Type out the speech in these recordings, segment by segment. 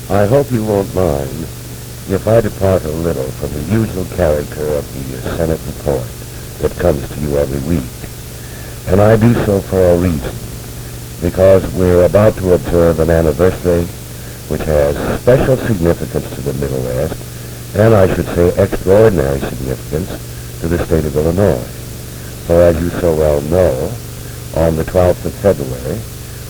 I hope you won't mind if I depart a little from the usual character of the Senate report that comes to you every week. And I do so for a reason, because we're about to observe an anniversary which has special significance to the Middle West, and I should say extraordinary significance to the state of Illinois. For as you so well know, on the 12th of February,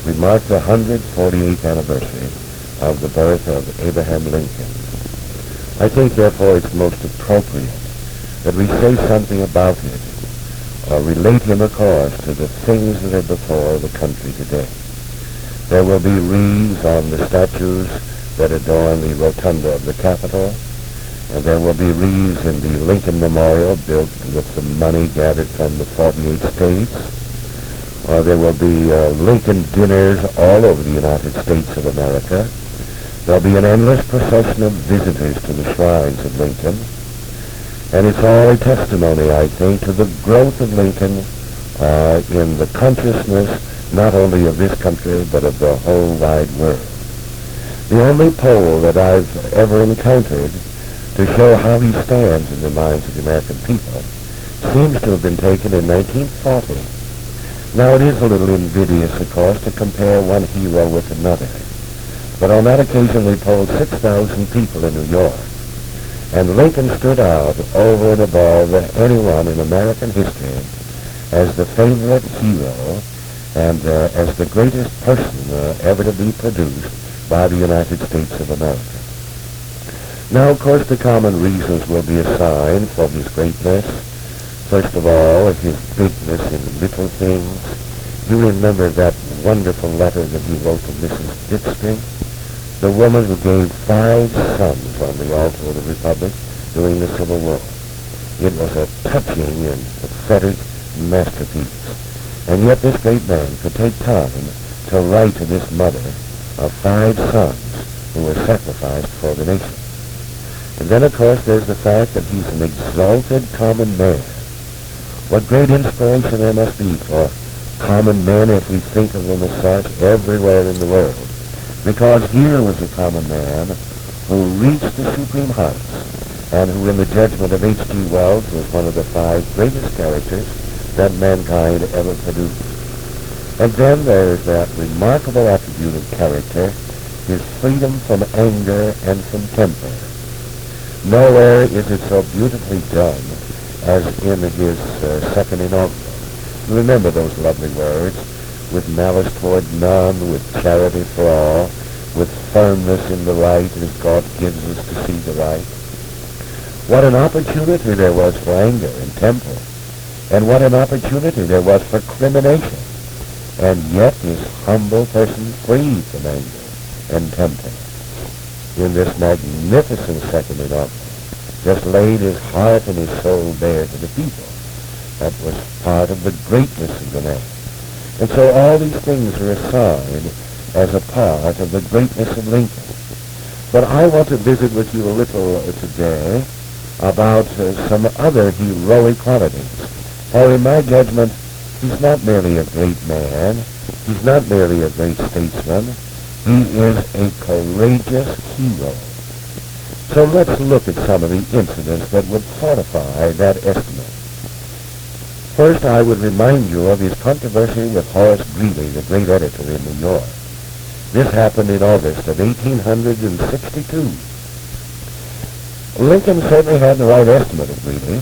we mark the 148th anniversary of the birth of Abraham Lincoln. I think, therefore, it's most appropriate that we say something about it, or relate him, of course, to the things that are before the country today. There will be wreaths on the statues that adorn the rotunda of the Capitol, and there will be wreaths in the Lincoln Memorial built with the money gathered from the 48 states, or there will be Lincoln dinners all over the United States of America. There'll be an endless procession of visitors to the shrines of Lincoln, and it's all a testimony, I think, to the growth of Lincoln in the consciousness not only of this country, but of the whole wide world. The only poll that I've ever encountered to show how he stands in the minds of the American people seems to have been taken in 1940. Now, it is a little invidious, of course, to compare one hero with another. But on that occasion, we polled 6,000 people in New York. And Lincoln stood out over and above anyone in American history as the favorite hero and as the greatest person ever to be produced by the United States of America. Now, of course, the common reasons will be assigned for his greatness. First of all, his bigness in little things. You remember that wonderful letter that he wrote to Mrs. Dixon, the woman who gave 5 sons on the altar of the Republic during the Civil War. It was a touching and pathetic masterpiece. And yet this great man could take time to write to this mother of 5 sons who were sacrificed for the nation. And then, of course, there's the fact that he's an exalted common man. What great inspiration there must be for common men, if we think of them as such, everywhere in the world. Because here was a common man who reached the supreme heights, and who, in the judgment of H.G. Wells, was one of the 5 greatest characters that mankind ever produced. And then there's that remarkable attribute of character, his freedom from anger and from temper. Nowhere is it so beautifully done as in his second inaugural. Remember those lovely words, with malice toward none, with charity for all, with firmness in the right as God gives us to see the right. What an opportunity there was for anger and temper, and what an opportunity there was for crimination, and yet this humble person free from anger and temper. In this magnificent second inaugural, just laid his heart and his soul bare to the people. That was part of the greatness of the man. And so all these things are assigned as a part of the greatness of Lincoln. But I want to visit with you a little today about some other heroic qualities. For in my judgment, he's not merely a great man. He's not merely a great statesman. He is a courageous hero. So let's look at some of the incidents that would fortify that estimate. First, I would remind you of his controversy with Horace Greeley, the great editor in New York. This happened in August of 1862. Lincoln certainly had the right estimate of Greeley,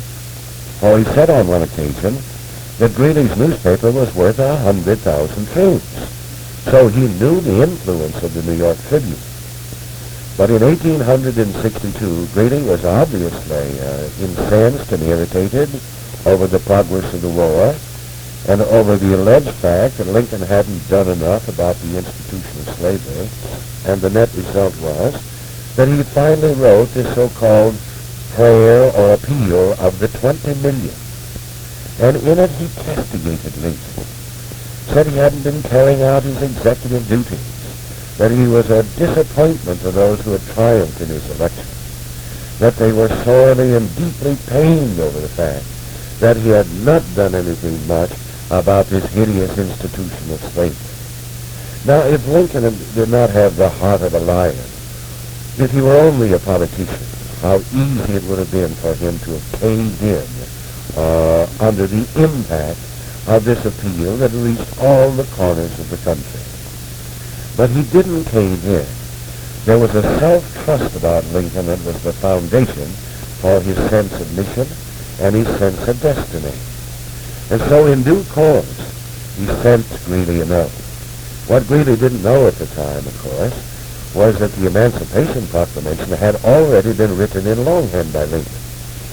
for he said on one occasion that Greeley's newspaper was worth 100,000 troops. So he knew the influence of the New York Tribune. But in 1862, Greeley was obviously incensed and irritated over the progress of the war and over the alleged fact that Lincoln hadn't done enough about the institution of slavery. And the net result was that he finally wrote this so-called prayer or appeal of the 20 million. And in it he castigated Lincoln, said he hadn't been carrying out his executive duties, that he was a disappointment to those who had triumphed in his election, that they were sorely and deeply pained over the fact that he had not done anything much about this hideous institution of slavery. Now, if Lincoln did not have the heart of a lion, If he were only a politician, how easy it would have been for him to have caved in under the impact of this appeal that reached all the corners of the country. But he didn't cave in. There was a self-trust about Lincoln that was the foundation for his sense of mission and his sense of destiny. And so in due course, he sent Greeley a note. What Greeley didn't know at the time, of course, was that the Emancipation Proclamation had already been written in longhand by Lincoln.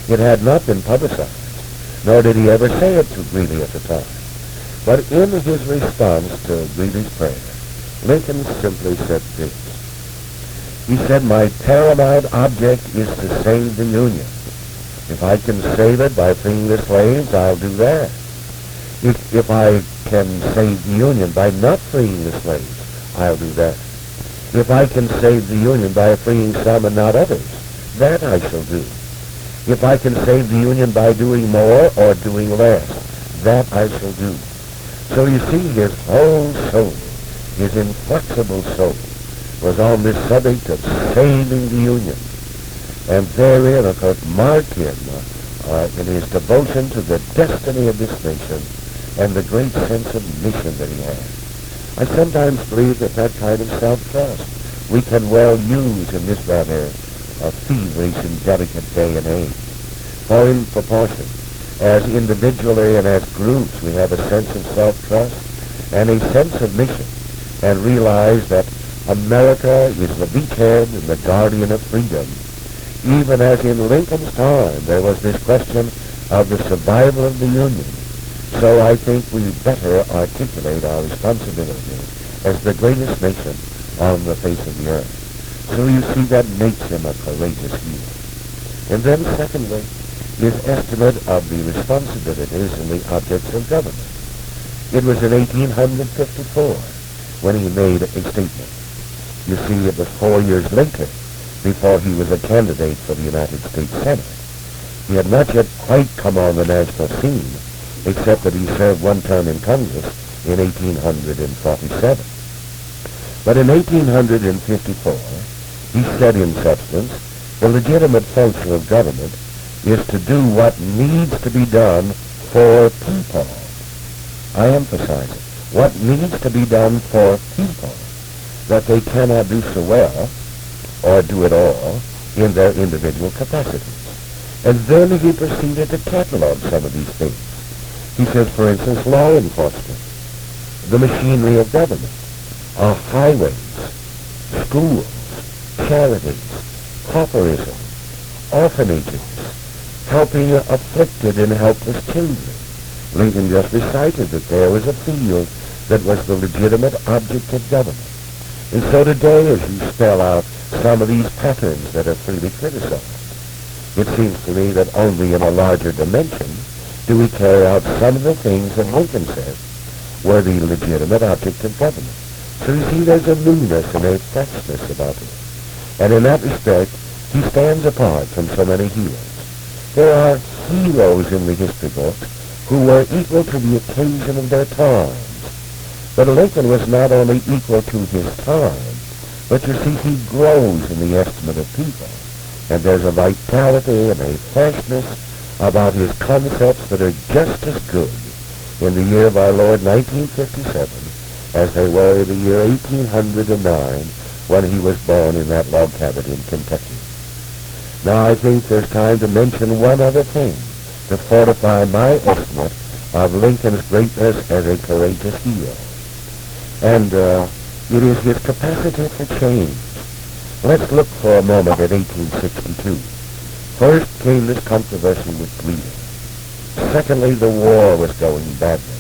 It had not been publicized, nor did he ever say it to Greeley at the time. But in his response to Greeley's prayer, Lincoln simply said this. He said, "My paramount object is to save the Union. If I can save it by freeing the slaves, I'll do that. If I can save the Union by not freeing the slaves, I'll do that. If I can save the Union by freeing some and not others, that I shall do. If I can save the Union by doing more or doing less, that I shall do." So you see, his whole soul, his inflexible soul, was on this subject of saving the Union. And therein, of course, marked him in his devotion to the destiny of this nation and the great sense of mission that he had. I sometimes believe that that kind of self-trust we can well use in this rather feverish and delicate day and age. For in proportion, as individually and as groups, we have a sense of self-trust and a sense of mission, and realize that America is the beachhead and the guardian of freedom. Even as in Lincoln's time, there was this question of the survival of the Union. So I think we better articulate our responsibility as the greatest nation on the face of the earth. So you see, that makes him a courageous hero. And then secondly, his estimate of the responsibilities and the objects of government. It was in 1854 when he made a statement. You see, it was 4 years later before he was a candidate for the United States Senate. He had not yet quite come on the national scene, except that he served one term in Congress in 1847. But in 1854, he said in substance, the legitimate function of government is to do what needs to be done for people. I emphasize it. What needs to be done for people, that they cannot do so well or do it all in their individual capacities. And then he proceeded to catalog some of these things. He says, for instance, law enforcement, the machinery of government, our highways, schools, charities, pauperism, orphanages, helping afflicted and helpless children. Lincoln just recited that there was a field that was the legitimate object of government. And so today, as you spell out some of these patterns that are freely criticized, it seems to me that only in a larger dimension do we carry out some of the things that Lincoln said were the legitimate object of government. So you see, there's a newness and a freshness about it. And in that respect, he stands apart from so many heroes. There are heroes in the history books who were equal to the occasion of their times. But Lincoln was not only equal to his time, but you see, he grows in the estimate of people. And there's a vitality and a freshness about his concepts that are just as good in the year of our Lord 1957 as they were in the year 1809 when he was born in that log cabin in Kentucky. Now I think there's time to mention one other thing to fortify my estimate of Lincoln's greatness as a courageous hero. And it is his capacity for change. Let's look for a moment at 1862. First came this controversy with Greeley. Secondly, the war was going badly.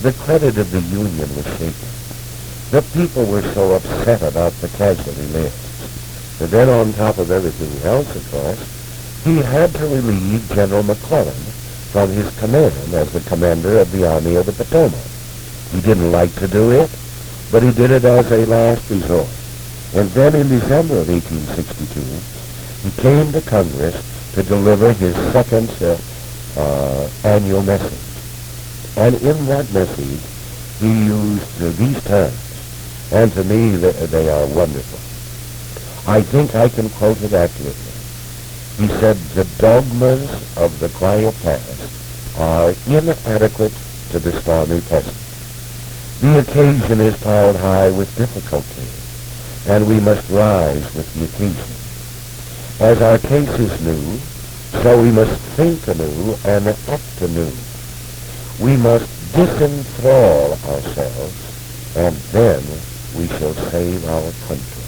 The credit of the Union was shaken. The people were so upset about the casualty lists. And then on top of everything else, of course, he had to relieve General McClellan from his command as the commander of the Army of the Potomac. He didn't like to do it, but he did it as a last resort. And then in December of 1862, he came to Congress to deliver his second annual message. And in that message, he used these terms, and to me they are wonderful. I think I can quote it accurately. He said, the dogmas of the quiet past are inadequate to the stormy present. The occasion is piled high with difficulty, and we must rise with the occasion. As our case is new, so we must think anew and act anew. We must disenthrall ourselves, and then we shall save our country.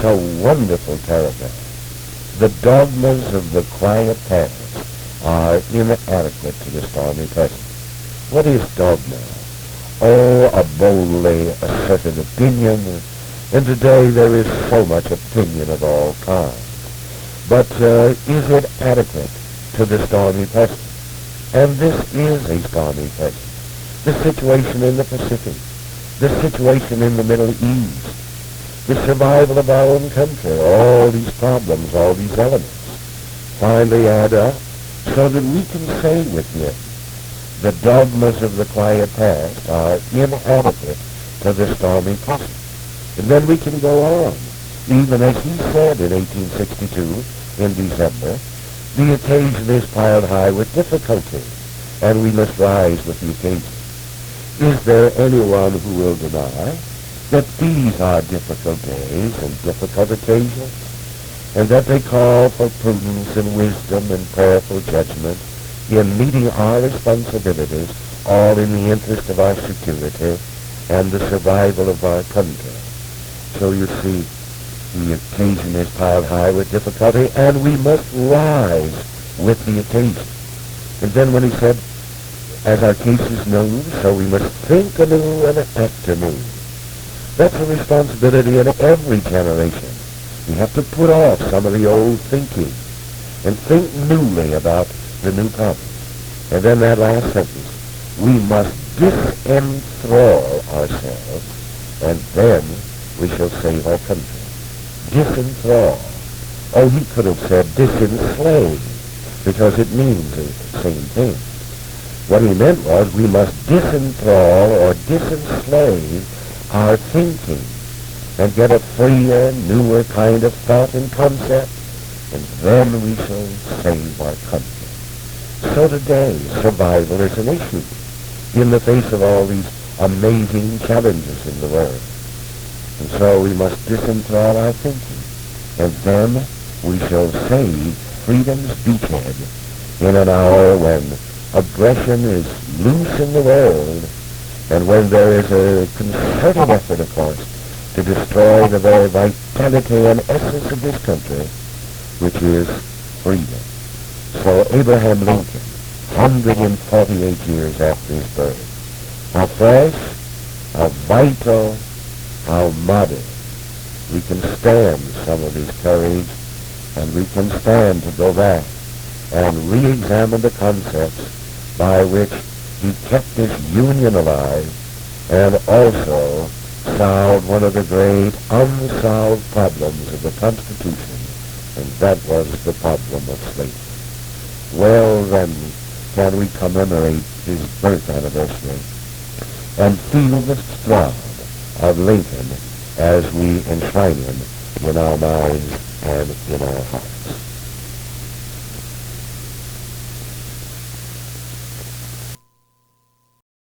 So wonderful paragraph. The dogmas of the quiet past are inadequate to the stormy present. What is dogma? Oh, a boldly asserted opinion, and today there is so much opinion of all kinds. But is it adequate to the stormy present? And this is a stormy present. The situation in the Pacific, the situation in the Middle East, the survival of our own country, all these problems, all these elements, finally add up so that we can say with him, the dogmas of the quiet past are inadequate to the stormy present. And then we can go on. Even as he said in 1862, in December, the occasion is piled high with difficulty, and we must rise with the occasion. Is there anyone who will deny that these are difficult days and difficult occasions, and that they call for prudence and wisdom and prayerful judgment in meeting our responsibilities, all in the interest of our security and the survival of our country? So you see, the occasion is piled high with difficulty, and we must rise with the occasion. And then when he said, as our case is known, so we must think anew and act anew. That's a responsibility in every generation. We have to put off some of the old thinking and think newly about the new problem. And then that last sentence, we must disenthrall ourselves, and then we shall save our country. Disenthrall. Oh, he could have said disenslave, because it means the same thing. What he meant was we must disenthrall or disenslave our thinking and get a freer, newer kind of thought and concept, and then we shall save our country. So today, survival is an issue in the face of all these amazing challenges in the world. And so we must disenthrall our thinking, and then we shall save freedom's beachhead in an hour when aggression is loose in the world, and when there is a concerted effort, of course, to destroy the very vitality and essence of this country, which is freedom. So Abraham Lincoln, 148 years after his birth, how fresh, how vital, how modern. We can stand some of his courage, and we can stand to go back and re-examine the concepts by which he kept this union alive, and also solved one of the great unsolved problems of the Constitution, and that was the problem of slavery. Well, then, can we commemorate his birth anniversary and feel the throb of Lincoln as we enshrine him in our minds and in our hearts?